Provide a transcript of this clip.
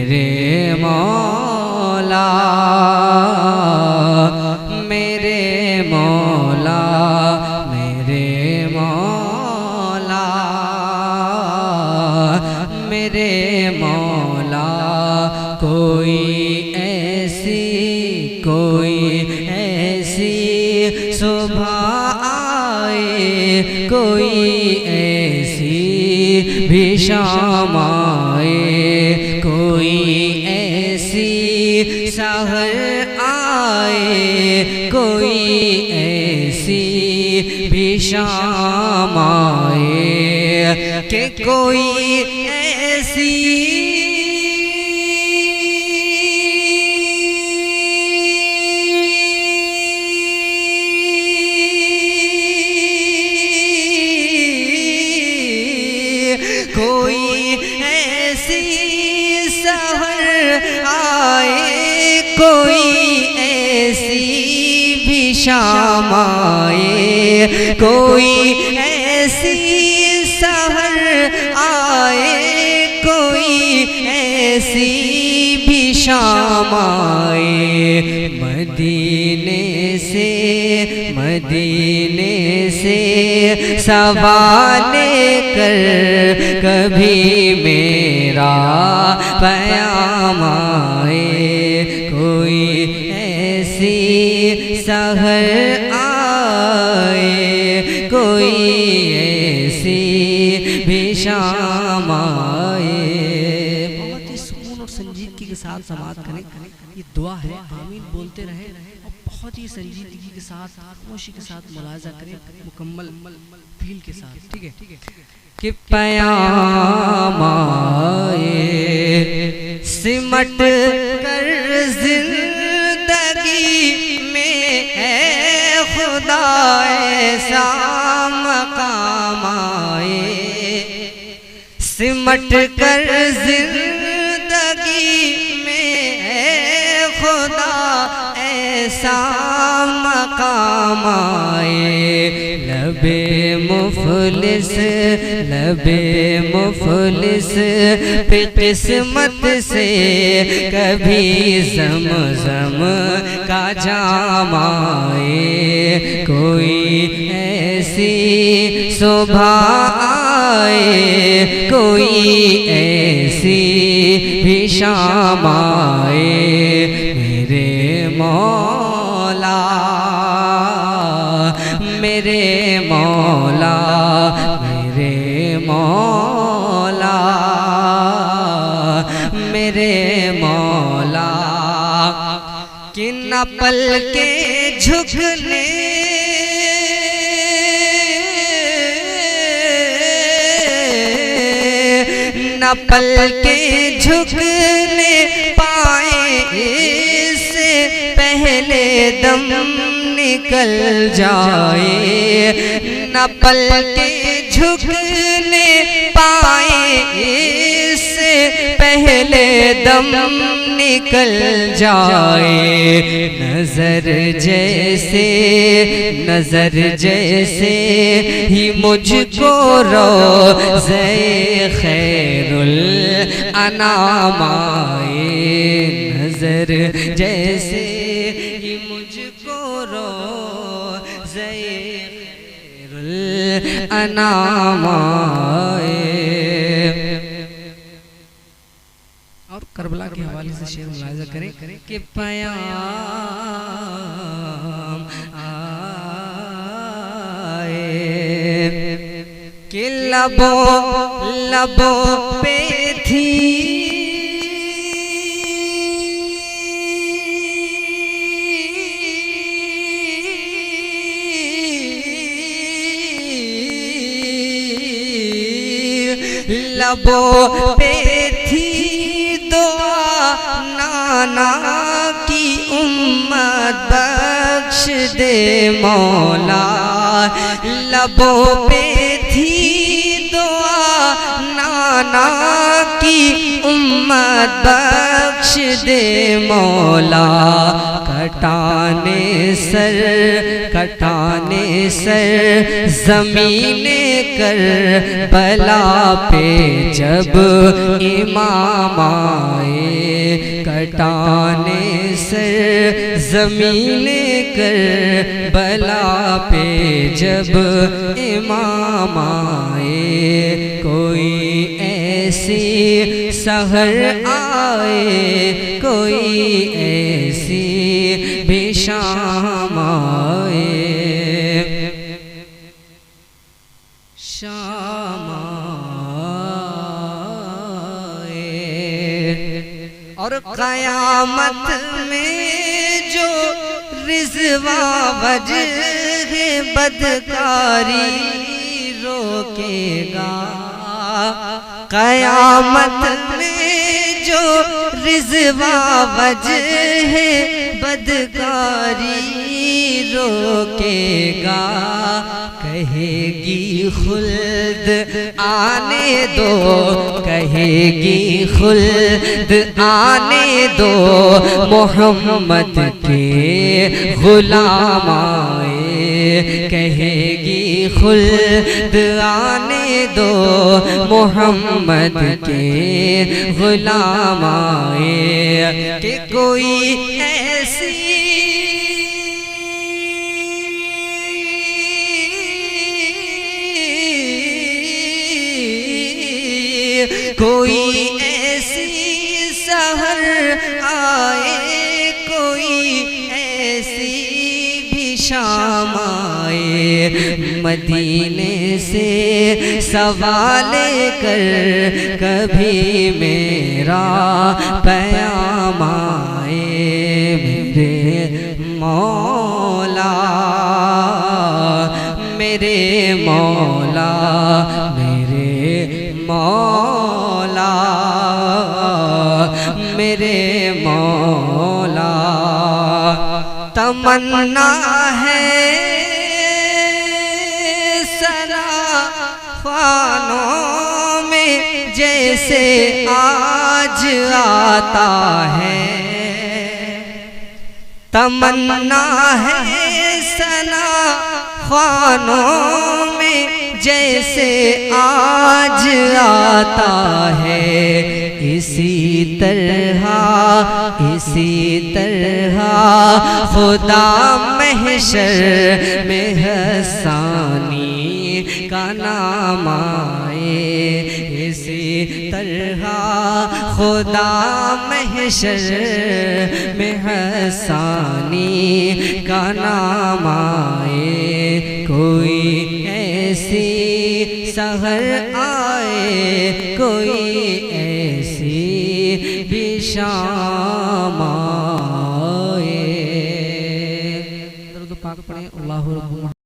मेरे मौला मेरे मौला मेरे मौला मेरे मौला कोई ऐसी सुबह आए, कोई ऐसी भी शाम आए, कोई ऐसी सहर आए, कोई ऐसी भी शाम आए कि कोई ऐसी कोई ऐसी भी शाम आए, कोई ऐसी सहर आए, कोई ऐसी भी शाम आए। मदीने से सवाल कर कभी मेरा पैगाम आए, कोई ऐसी सहर आए, कोई ऐसी भी शाम आए। बहुत ही सुकून और संजीदगी के साथ समाअत करें, ये दुआ है, आमीन बोलते रहे और बहुत ही संजीदगी के साथ खामोशी के साथ मुलाजा करें, मुकम्मल फील के साथ। ठीक है कि पैगाम आए सिमट कर जिंदगी में है खुदा ऐसा मकाम आए, सिमट कर जिंदगी में है खुदा ऐसा मकाम आए। लबे मुफलिस पे किस्मत से कभी ज़मज़म का जाम आए, कोई ऐसी सुबह आए, कोई ऐसी भी शाम आए। मेरे मौला मेरे मौला मेरे मौला मेरे मौला कि न पल के झुकने न पल के झुकने पाए, इससे पहले दम निकल जाए, न पल के झुकने पाए, इससे पहले दम निकल जाए। नजर जैसे ही मुझको रोज़े खैरुल अनाम आए, नजर जैसे ही मुझको रोज़े खैरुल अनाम आए। और करबला के हवाले से शेर मुलाहिज़ा करें कि पैगाम आए कि लबों पे थी लबों पे थी दुआ नाना की उम्मत बख्श दे मौला, लबों पे थी दुआ नाना की उम्मत बख्श दे मौला। कटाने सर ज़मीने कर बला पे जब इमाम आए, कटाने सर ज़मीन कर बला पे जब इमाम आए, कोई ऐसी सहर आए, कोई ऐसी भी शाम आए, शाम आए। और क़यामत में जो रिज़वा वजह बदकारी रोकेगा, क़यामत में जो रिज़वा वजह बदकारी रोकेगा, कहेगी खुल्द आने दो, कहेगी खुल्द आने दो, मोहम्मद के गुलाम आए, कहेगी खुल्द आने दो, मोहम्मद के गुलाम आए, कि कोई ऐसी कोई ऐसी सहर आए, कोई ऐसी भी शाम आए, मदीने से सवाल कर कभी मेरा पैगाम आए, मेरे मौला, मेरे मौला, मेरे मौला, मेरे मौला। तमन्ना है सना ख्वानों में जैसे आज आता है, तमन्ना है सना ख्वानों में जैसे आज आता है, इसी तरह खुदा महशर में हसानी का नाम आए, इसी तरह खुदा महशर में हसानी का नाम आए, कोई ऐसी सहर आए, कोई ऐसी भी शाम आए। दरूद पाक पढ़ें। अल्लाहु